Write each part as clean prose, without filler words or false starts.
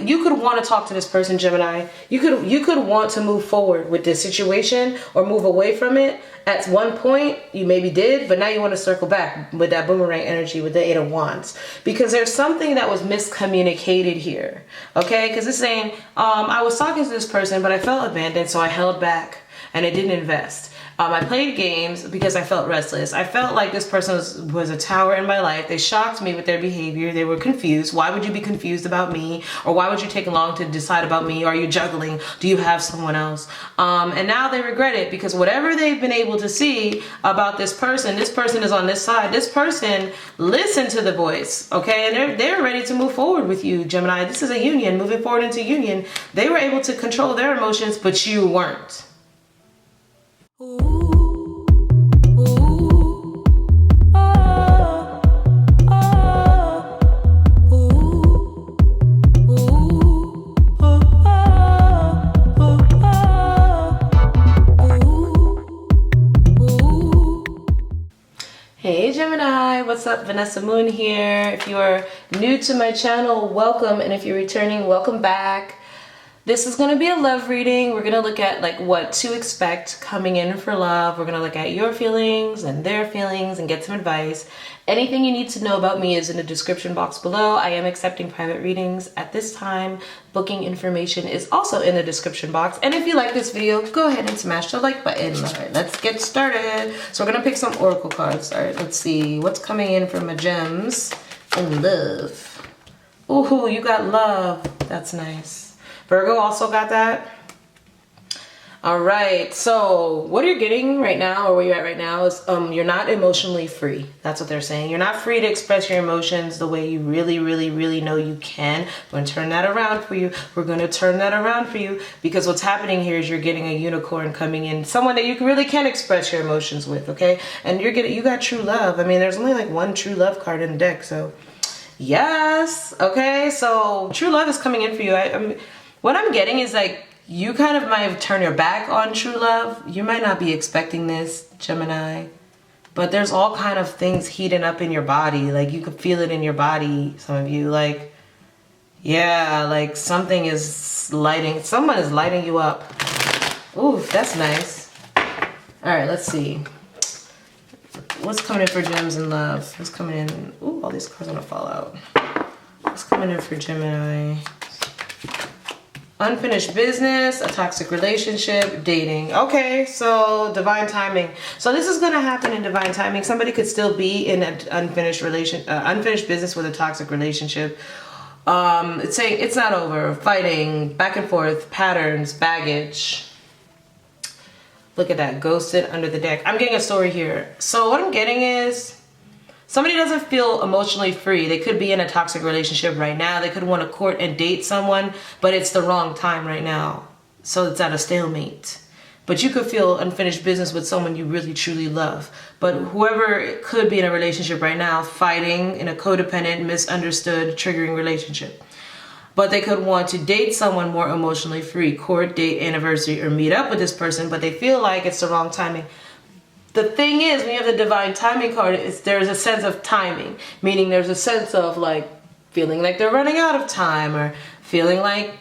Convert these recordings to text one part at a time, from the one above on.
you could want to talk to this person, Gemini. You could want to move forward with this situation or move away from it. At one point, you maybe did, but now you want to circle back with that boomerang energy with the Eight of Wands. Because there's something that was miscommunicated here, okay? Because it's saying, I was talking to this person, but I felt abandoned, so I held back and I didn't invest. I played games because I felt restless. I felt like this person was a tower in my life. They shocked me with their behavior. They were confused. Why would you be confused about me? Or why would you take long to decide about me? Are you juggling? Do you have someone else? And now they regret it because whatever they've been able to see about this person is on this side. This person listened to the voice, okay? And they're ready to move forward with you, Gemini. This is a union, moving forward into union. They were able to control their emotions, but you weren't. Hey Gemini, what's up? Vanessa Moon here. If you are new to my channel, welcome, and if you're returning, welcome back. This is going to be a love reading. We're going to look at like what to expect coming in for love. We're going to look at your feelings and their feelings and get some advice. Anything you need to know about me is in the description box below. I am accepting private readings at this time. Booking information is also in the description box. And if you like this video, go ahead and smash the like button. All right, let's get started. So we're going to pick some oracle cards. All right, let's see what's coming in from my gems in love. Ooh, you got love. That's nice. Virgo also got that. All right, so what you're getting right now, or where you're at right now, is you're not emotionally free. That's what they're saying. You're not free to express your emotions the way you really know you can. We're gonna turn that around for you. We're gonna turn that around for you because what's happening here is you're getting a unicorn coming in, someone that you really can express your emotions with, okay? And you got true love. I mean, there's only like one true love card in the deck, so yes, okay. So true love is coming in for you. I mean, what I'm getting is like you kind of might have turned your back on true love. You might not be expecting this, Gemini, but there's all kind of things heating up in your body. Like you could feel it in your body, some of you. Like, yeah, like someone is lighting you up. Ooh, that's nice. All right, let's see. What's coming in for gems in love? What's coming in? Ooh, all these cards are gonna fall out. What's coming in for Gemini? Unfinished business, a toxic relationship, dating. Okay, so divine timing. So this is gonna happen in divine timing. Somebody could still be in an unfinished business with a toxic relationship. It's saying it's not over. Fighting, back and forth, patterns, baggage. Look at that, ghosted under the deck. I'm getting a story here. So what I'm getting is somebody doesn't feel emotionally free. They could be in a toxic relationship right now. They could want to court and date someone, but it's the wrong time right now. So it's at a stalemate. But you could feel unfinished business with someone you really truly love. But whoever could be in a relationship right now, fighting in a codependent, misunderstood, triggering relationship. But they could want to date someone more emotionally free, court, date, anniversary, or meet up with this person, but they feel like it's the wrong timing. The thing is, when you have the divine timing card, there's a sense of timing, meaning there's a sense of like feeling like they're running out of time, or feeling like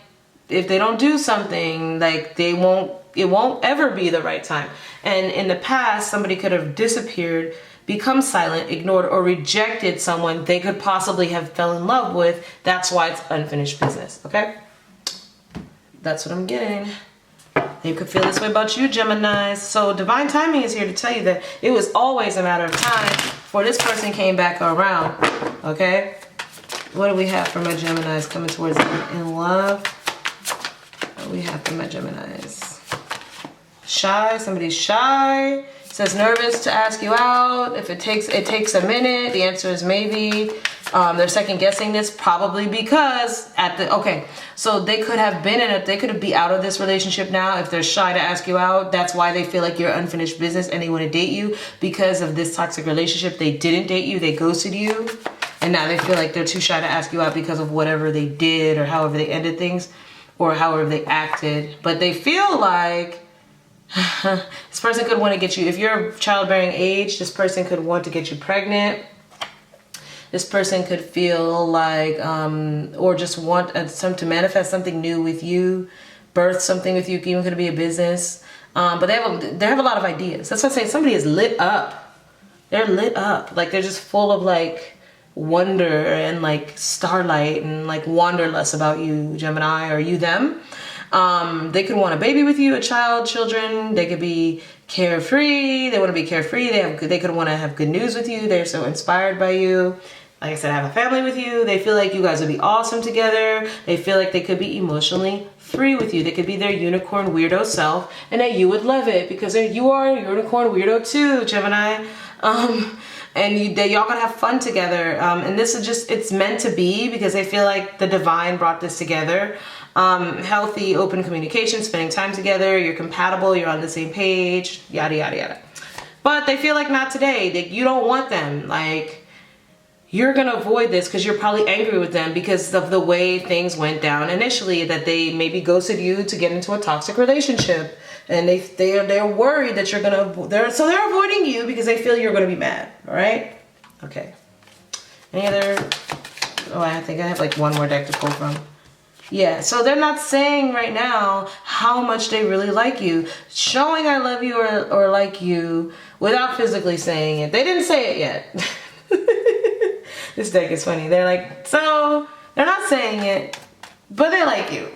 if they don't do something, like it won't ever be the right time. And in the past, somebody could have disappeared, become silent, ignored, or rejected someone they could possibly have fell in love with. That's why it's unfinished business, okay? That's what I'm getting. You could feel this way about you, Geminis. So divine timing is here to tell you that it was always a matter of time before this person came back around, okay? What do we have for my Geminis coming towards them in love? What do we have for my Geminis? Shy, somebody's shy. Says nervous to ask you out. If it takes a minute, the answer is maybe. They're second guessing this probably because so they could have been they could be out of this relationship now if they're shy to ask you out. That's why they feel like you're unfinished business and they want to date you because of this toxic relationship. They didn't date you, they ghosted you, and now they feel like they're too shy to ask you out because of whatever they did or however they ended things or however they acted. But they feel like this person could want to get you, if you're childbearing age, this person could want to get you pregnant. This person could feel like, or just want to manifest something new with you, birth something with you, even could be a business. But they have a lot of ideas. That's what I'm saying. Somebody is lit up. They're lit up. Like they're just full of like wonder and like starlight and like wanderlust about you, Gemini, or you them. They could want a baby with you, a child, children. They could be carefree. They want to be carefree. They could want to have good news with you. They're so inspired by you. Like I said, have a family with you. They feel like you guys would be awesome together. They feel like they could be emotionally free with you. They could be their unicorn weirdo self, and that you would love it because you are a unicorn weirdo too, Gemini. And y'all gonna have fun together. And this is just, it's meant to be because they feel like the divine brought this together. Healthy, open communication, spending time together, you're compatible, you're on the same page, yada, yada, yada. But they feel like not today. You don't want them. Like, you're going to avoid this because you're probably angry with them because of the way things went down initially, that they maybe ghosted you to get into a toxic relationship. And they're worried that you're going to, so they're avoiding you because they feel you're going to be mad. All right? Okay. Any other, oh, I think I have like one more deck to pull from. Yeah, so they're not saying right now how much they really like you. Showing I love you or like you without physically saying it. They didn't say it yet. This deck is funny. They're like, so they're not saying it, but they like you.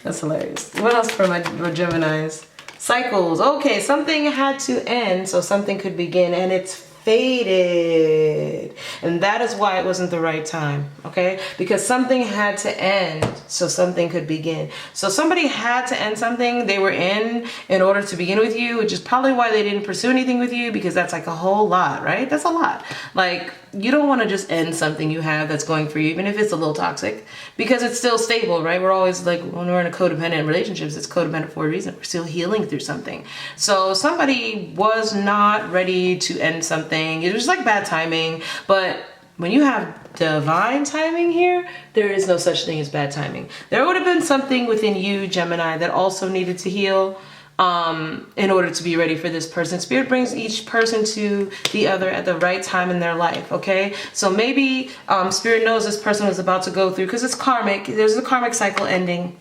That's hilarious. What else for my Geminis? Cycles. Okay, something had to end so something could begin, and it's faded, and that is why it wasn't the right time. Okay, because something had to end so something could begin. So somebody had to end something they were in order to begin with you, which is probably why they didn't pursue anything with you, because that's like a whole lot, right? That's a lot. Like, you don't want to just end something you have that's going for you, even if it's a little toxic, because it's still stable, right? We're always like, when we're in a codependent relationships, it's codependent for a reason. We're still healing through something. So somebody was not ready to end something. It was like bad timing. But when you have divine timing here, there is no such thing as bad timing. There would have been something within you, Gemini, that also needed to heal in order to be ready for this person. Spirit brings each person to the other at the right time in their life, okay? So maybe Spirit knows this person was about to go through, because it's karmic. There's a karmic cycle ending.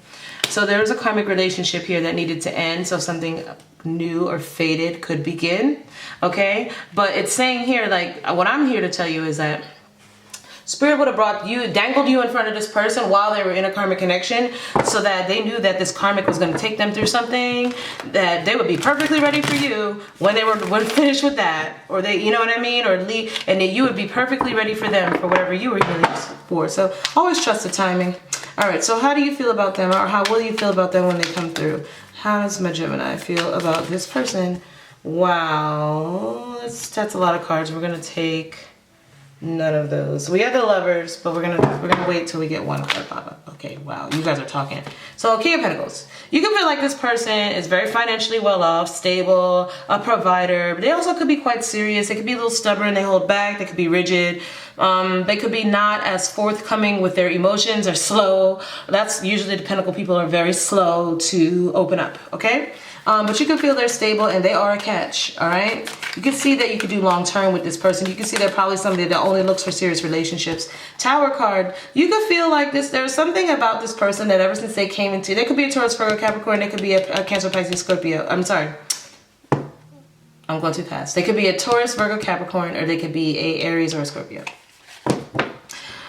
So there's a karmic relationship here that needed to end so something new or faded could begin, okay? But it's saying here, like, what I'm here to tell you is that Spirit would have brought you, dangled you in front of this person while they were in a karmic connection, so that they knew that this karmic was going to take them through something, that they would be perfectly ready for you when they were finished with that, or they, you know what I mean, or leave, and that you would be perfectly ready for them for whatever you were healing for. So always trust the timing. All right, so how do you feel about them, or how will you feel about them when they come through? How does my Gemini feel about this person? Wow, that's a lot of cards. We're gonna take none of those. We have the Lovers, but we're gonna wait till we get one card pop up. Okay, wow, you guys are talking. So King of Pentacles. You can feel like this person is very financially well off, stable, a provider, but they also could be quite serious. They could be a little stubborn, they hold back, they could be rigid. They could be not as forthcoming with their emotions, or slow. That's usually the Pentacle people are very slow to open up, okay? But you can feel they're stable and they are a catch, all right? You can see that you could do long term with this person. You can see they're probably somebody that only looks for serious relationships. Tower card, you could feel like there's something about this person that ever since they came into, they could be a Taurus, Virgo, Capricorn, they could be a Cancer, Pisces, Scorpio. I'm sorry. I'm going too fast. They could be a Taurus, Virgo, Capricorn, or they could be a Aries or a Scorpio.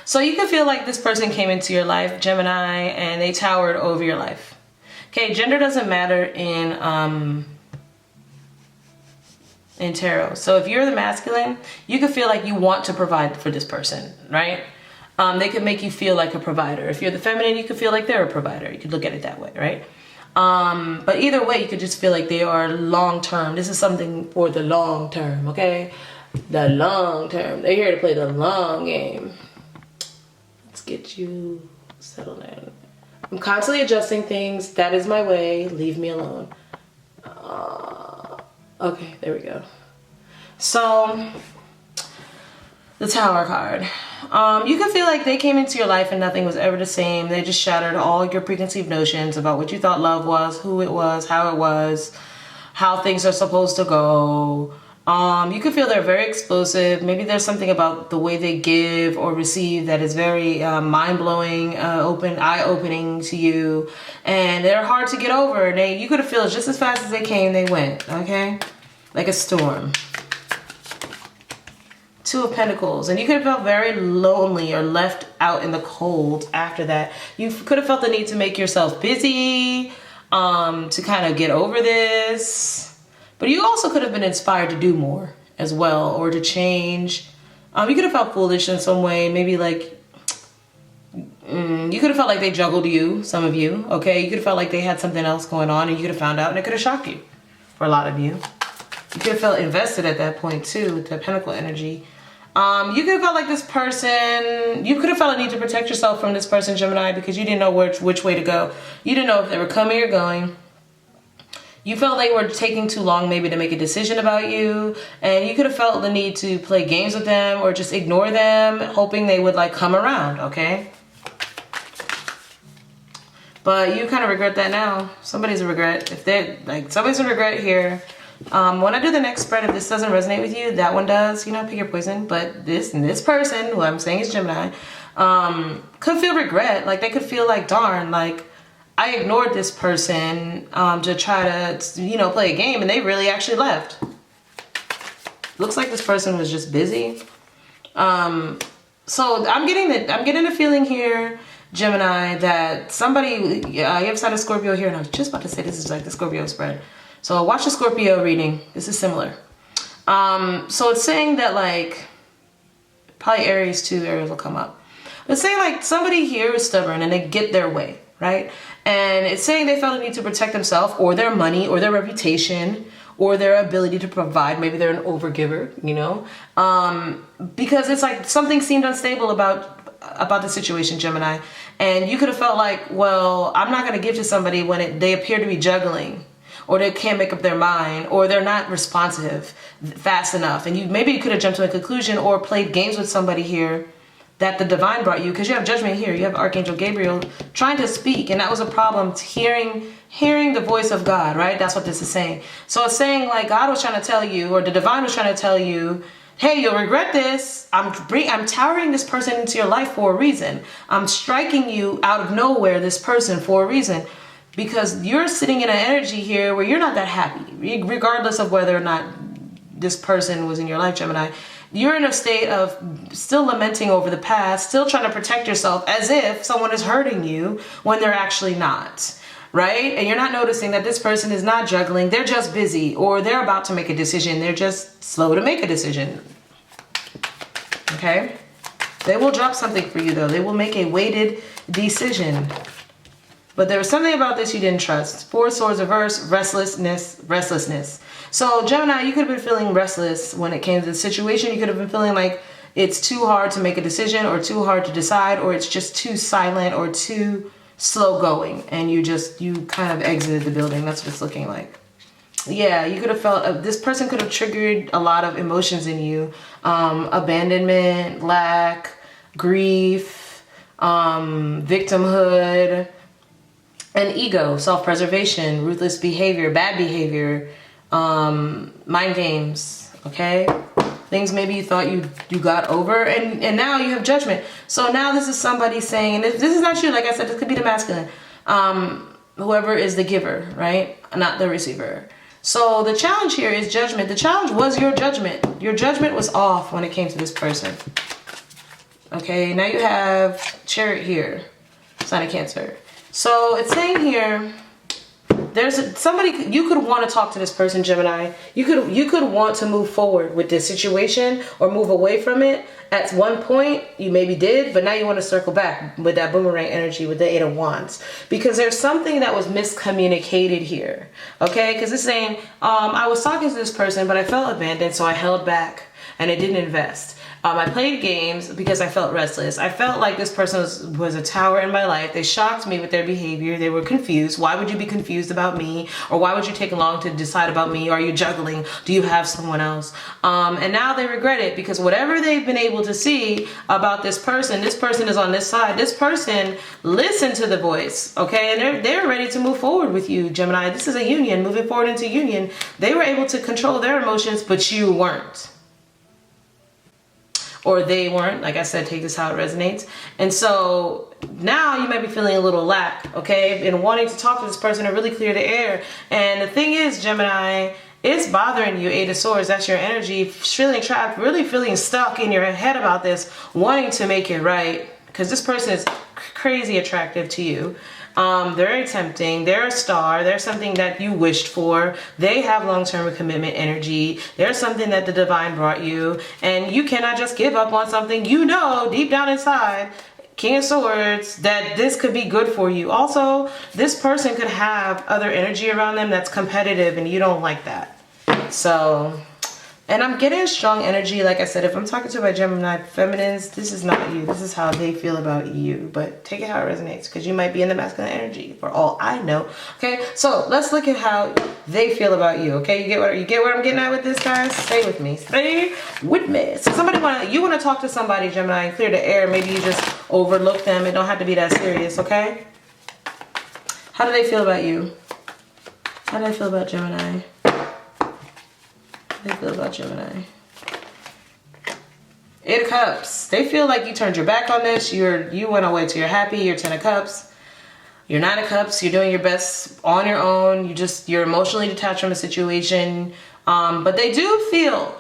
So you can feel like this person came into your life, Gemini, and they towered over your life. Okay, gender doesn't matter in tarot. So if you're the masculine, you could feel like you want to provide for this person, right? They could make you feel like a provider. If you're the feminine, you could feel like they're a provider. You could look at it that way, right? But either way, you could just feel like they are long-term. This is something for the long term, okay? The long term. They're here to play the long game. Let's get you settled in. I'm constantly adjusting things. That is my way. Leave me alone. Okay, there we go. So, the Tower card. You can feel like they came into your life and nothing was ever the same. They just shattered all your preconceived notions about what you thought love was, who it was, how things are supposed to go. You could feel they're very explosive. Maybe there's something about the way they give or receive that is very mind-blowing, eye-opening to you. And they're hard to get over. You could have felt just as fast as they came, they went, okay? Like a storm. Two of Pentacles. And you could have felt very lonely or left out in the cold after that. You could have felt the need to make yourself busy, to kind of get over this. But you also could have been inspired to do more as well, or to change. You could have felt foolish in some way. Maybe like, you could have felt like they juggled you, some of you, okay? You could have felt like they had something else going on and you could have found out and it could have shocked you for a lot of you. You could have felt invested at that point too, with the Pentacle energy. You could have felt like this person, you could have felt a need to protect yourself from this person, Gemini, because you didn't know which way to go. You didn't know if they were coming or going. You felt they were taking too long maybe to make a decision about you, and you could have felt the need to play games with them or just ignore them, hoping they would like come around, okay? But you kind of regret that now. Somebody's a regret. If they're like, somebody's a regret here. When I do the next spread, if this doesn't resonate with you, that one does, you know, pick your poison. But this person, who I'm saying is Gemini, could feel regret. Like they could feel like, darn, like, I ignored this person to try to, you know, play a game, and they really actually left. Looks like this person was just busy. So I'm getting a feeling here, Gemini, that somebody, you have a side of Scorpio here, and I was just about to say this is like the Scorpio spread. So watch the Scorpio reading. This is similar. So it's saying that like, probably Aries too, Aries will come up. But it's saying like somebody here is stubborn and they get their way, right? And it's saying they felt a need to protect themselves or their money or their reputation or their ability to provide. Maybe they're an overgiver, you know? Because it's like something seemed unstable about the situation, Gemini. And you could have felt like, well, I'm not going to give to somebody when they appear to be juggling, or they can't make up their mind, or they're not responsive fast enough. And maybe you could have jumped to a conclusion or played games with somebody here that the divine brought you, because you have Judgment here. You have Archangel Gabriel trying to speak, and that was a problem, hearing the voice of God, right? That's what this is saying. So it's saying like God was trying to tell you, or the divine was trying to tell you, hey, you'll regret this. I'm towering this person into your life for a reason. I'm striking you out of nowhere, this person, for a reason. Because you're sitting in an energy here where you're not that happy, regardless of whether or not this person was in your life, Gemini. You're in a state of still lamenting over the past, still trying to protect yourself as if someone is hurting you when they're actually not, right? And you're not noticing that this person is not juggling. They're just busy, or they're about to make a decision. They're just slow to make a decision, okay? They will drop something for you, though. They will make a weighted decision. But there was something about this you didn't trust. Four of Swords reverse, restlessness. So Gemini, you could have been feeling restless when it came to the situation. You could have been feeling like it's too hard to make a decision, or too hard to decide, or it's just too silent or too slow going. And you kind of exited the building. That's what it's looking like. Yeah, you could have felt, this person could have triggered a lot of emotions in you. Abandonment, lack, grief, victimhood, and ego, self-preservation, ruthless behavior, bad behavior, mind games, okay? Things maybe you thought you got over, and now you have Judgment. So now this is somebody saying, and this is not you, like I said, this could be the masculine. Whoever is the giver, right? Not the receiver. So the challenge here is Judgment. The challenge was your judgment. Your judgment was off when it came to this person. Okay, now you have Chariot here, sign of Cancer. So it's saying here, there's somebody, you could want to talk to this person, Gemini. You could want to move forward with this situation or move away from it. At one point, you maybe did, but now you want to circle back with that boomerang energy with the Eight of Wands. Because there's something that was miscommunicated here, okay? Because it's saying, I was talking to this person, but I felt abandoned, so I held back and I didn't invest. I played games because I felt restless. I felt like this person was a tower in my life. They shocked me with their behavior. They were confused. Why would you be confused about me? Or why would you take long to decide about me? Are you juggling? Do you have someone else? And now they regret it because whatever they've been able to see about this person is on this side. This person listened to the voice, okay? And they're ready to move forward with you, Gemini. This is a union, moving forward into union. They were able to control their emotions, but you weren't. Or they weren't. Like I said, take this how it resonates. And so now you might be feeling a little lack, okay, and wanting to talk to this person and really clear the air. And the thing is, Gemini, it's bothering you. 8 of Swords, that's your energy, feeling trapped, really feeling stuck in your head about this, wanting to make it right, because this person is crazy attractive to you. They're very tempting. They're a star. They're something that you wished for. They have long-term commitment energy. They're something that the divine brought you. And you cannot just give up on something you know deep down inside, King of Swords, that this could be good for you. Also, this person could have other energy around them that's competitive and you don't like that. So, and I'm getting strong energy. Like I said, if I'm talking to my Gemini feminines, this is not you. This is how they feel about you. But take it how it resonates, because you might be in the masculine energy for all I know. Okay, so let's look at how they feel about you. Okay, you get what I'm getting at with this, guys? Stay with me. Stay with me. So you want to talk to somebody, Gemini, and clear the air. Maybe you just overlook them. It don't have to be that serious, okay? How do they feel about you? How do they feel about Gemini? They feel about Gemini. 8 of Cups. They feel like you turned your back on this. You went away till you're happy. You're 10 of Cups. You're 9 of Cups. You're doing your best on your own. You're emotionally detached from a situation. But they do feel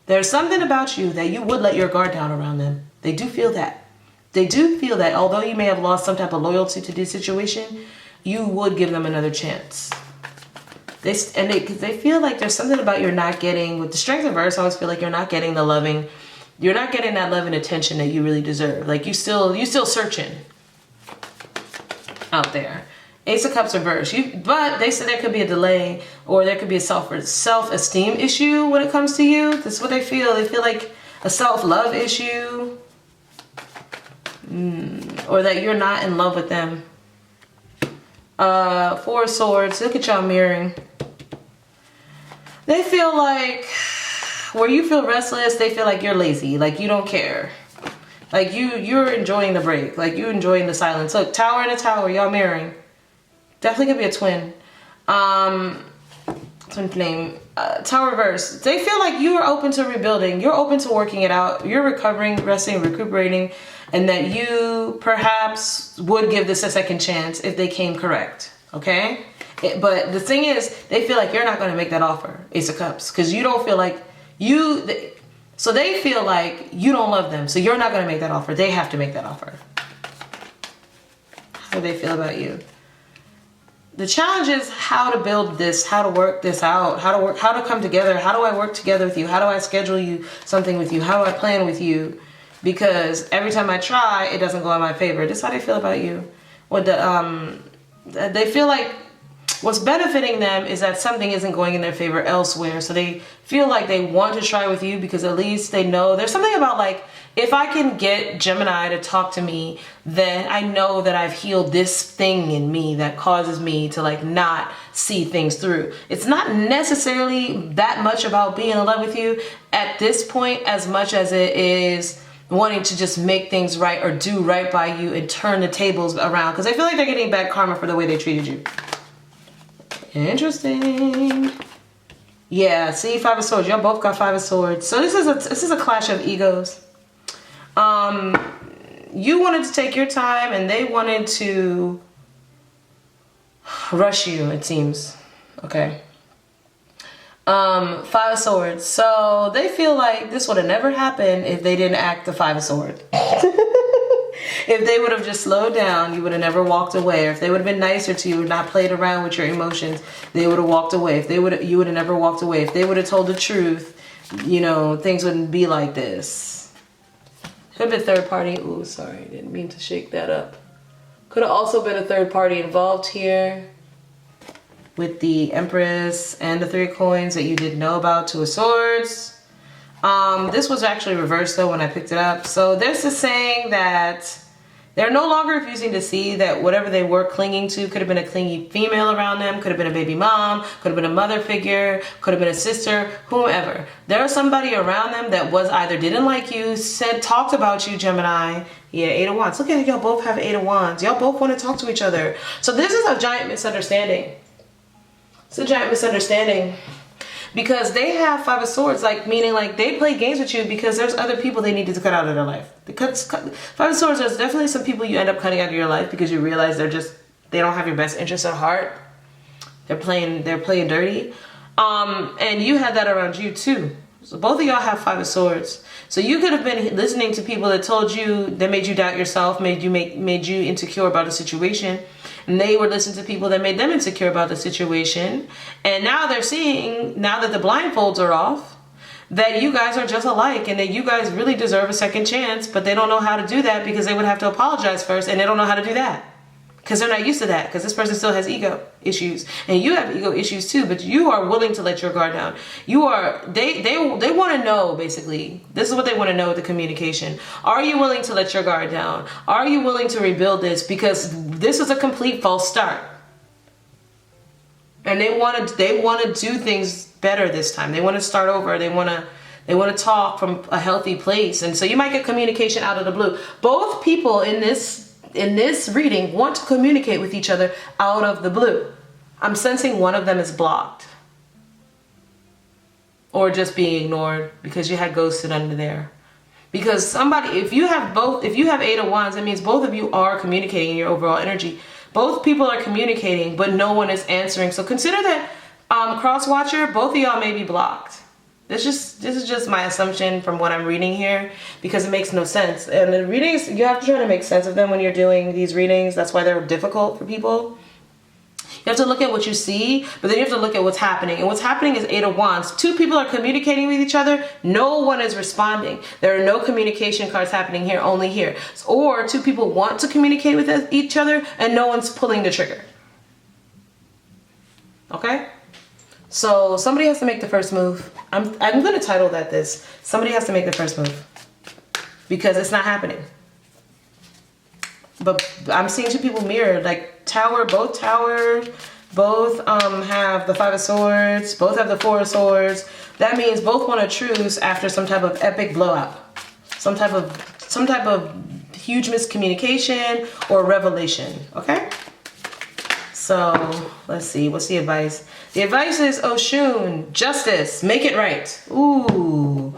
there's something about you that you would let your guard down around them. They do feel that. They do feel that although you may have lost some type of loyalty to this situation, you would give them another chance. Because they feel like there's something about you're not getting, with the Strength reverse, I always feel like you're not getting you're not getting that love and attention that you really deserve. Like you still searching out there. Ace of Cups reverse. But they said there could be a delay, or there could be a self-esteem issue when it comes to you. This is what they feel. They feel like a self-love issue. Or that you're not in love with them. 4 of Swords. Look at y'all mirroring. They feel like where you feel restless, they feel like you're lazy, like you don't care. Like you're enjoying the break, like you're enjoying the silence. Look, Tower and a Tower, y'all mirroring. Definitely could be a twin. Twin flame. Tower reverse. They feel like you are open to rebuilding. You're open to working it out. You're recovering, resting, recuperating, and that you perhaps would give this a second chance if they came correct. Okay? But the thing is, they feel like you're not going to make that offer, Ace of Cups, because you don't feel like so they feel like you don't love them, so you're not going to make that offer. They have to make that offer. How do they feel about you? The challenge is how to build this, how to work this out, how to come together. How do I work together with you? How do I schedule something with you? How do I plan with you? Because every time I try, it doesn't go in my favor. This is how they feel about you. They feel like what's benefiting them is that something isn't going in their favor elsewhere. So they feel like they want to try with you because at least they know there's something about, like, if I can get Gemini to talk to me, then I know that I've healed this thing in me that causes me to, like, not see things through. It's not necessarily that much about being in love with you at this point as much as it is wanting to just make things right or do right by you and turn the tables around, because I feel like they're getting bad karma for the way they treated you. Interesting. Yeah, see, 5 of Swords. Y'all both got 5 of Swords. So this is a clash of egos. You wanted to take your time and they wanted to rush you, it seems. Okay. 5 of Swords. So they feel like this would have never happened if they didn't act the 5 of Swords. If they would have just slowed down, you would have never walked away. Or if they would have been nicer to you and not played around with your emotions, they would have walked away. You would have never walked away. If they would have told the truth, you know, things wouldn't be like this. Could have been third party. Ooh, sorry, didn't mean to shake that up. Could have also been a third party involved here with the Empress and the 3 of Coins that you didn't know about. 2 of Swords. This was actually reversed though when I picked it up. So this is saying that they're no longer refusing to see that whatever they were clinging to could have been a clingy female around them, could have been a baby mom, could have been a mother figure, could have been a sister, whomever. There was somebody around them that was either didn't like you, talked about you, Gemini. Yeah, 8 of Wands. Look at y'all both have 8 of Wands. Y'all both want to talk to each other. So this is a giant misunderstanding. It's a giant misunderstanding. Because they have 5 of Swords, like meaning like they play games with you because there's other people they needed to cut out of their life. Because 5 of Swords, there's definitely some people you end up cutting out of your life because you realize they don't have your best interest at heart. They're playing dirty. And you had that around you too. So both of y'all have 5 of Swords. So you could have been listening to people that told you, that made you doubt yourself, made you insecure about a situation. And they were listening to people that made them insecure about the situation. And now they're seeing, now that the blindfolds are off, that you guys are just alike and that you guys really deserve a second chance, but they don't know how to do that because they would have to apologize first, and they don't know how to do that because they're not used to that, because this person still has ego issues and you have ego issues too, but you are willing to let your guard down. They want to know, basically, this is what they want to know with the communication. Are you willing to let your guard down? Are you willing to rebuild this? Because this is a complete false start. And they want to do things better this time. They want to start over. They want to talk from a healthy place. And so you might get communication out of the blue. Both people in this reading want to communicate with each other out of the blue. I'm sensing one of them is blocked or just being ignored because you had ghosted under there. Because somebody, if you have 8 of Wands, that means both of you are communicating in your overall energy. Both people are communicating, but no one is answering. So consider that cross watcher, both of y'all may be blocked. This is just my assumption from what I'm reading here, because it makes no sense. And the readings, you have to try to make sense of them when you're doing these readings. That's why they're difficult for people. You have to look at what you see, but then you have to look at what's happening. And what's happening is 8 of Wands. 2 people are communicating with each other. No one is responding. There are no communication cards happening here, only here. Or 2 people want to communicate with each other and no one's pulling the trigger. Okay? So somebody has to make the first move. I'm going to title that this. Somebody has to make the first move. Because it's not happening. But I'm seeing 2 people mirrored, like both have the 5 of Swords, both have the 4 of Swords. That means both want a truce after some type of epic blowout, some type of huge miscommunication or revelation. Okay, so let's see, what's the advice? The advice is Oshun, justice, make it right. Ooh,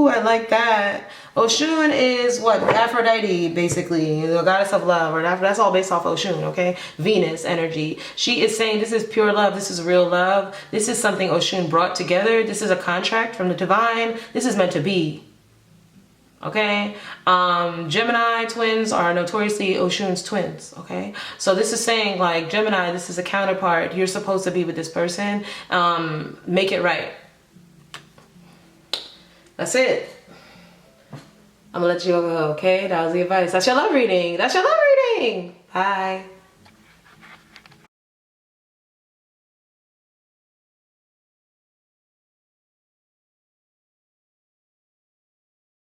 I like that. Oshun is what? Aphrodite, basically, the goddess of love, or that's all based off Oshun, okay? Venus energy. She is saying this is pure love, this is real love. This is something Oshun brought together. This is a contract from the divine. This is meant to be. Okay, Gemini twins are notoriously Oshun's twins. Okay, so this is saying, like, Gemini, this is a counterpart. You're supposed to be with this person. Make it right. That's it. I'm gonna let you go. Okay, that was the advice. That's your love reading. Bye.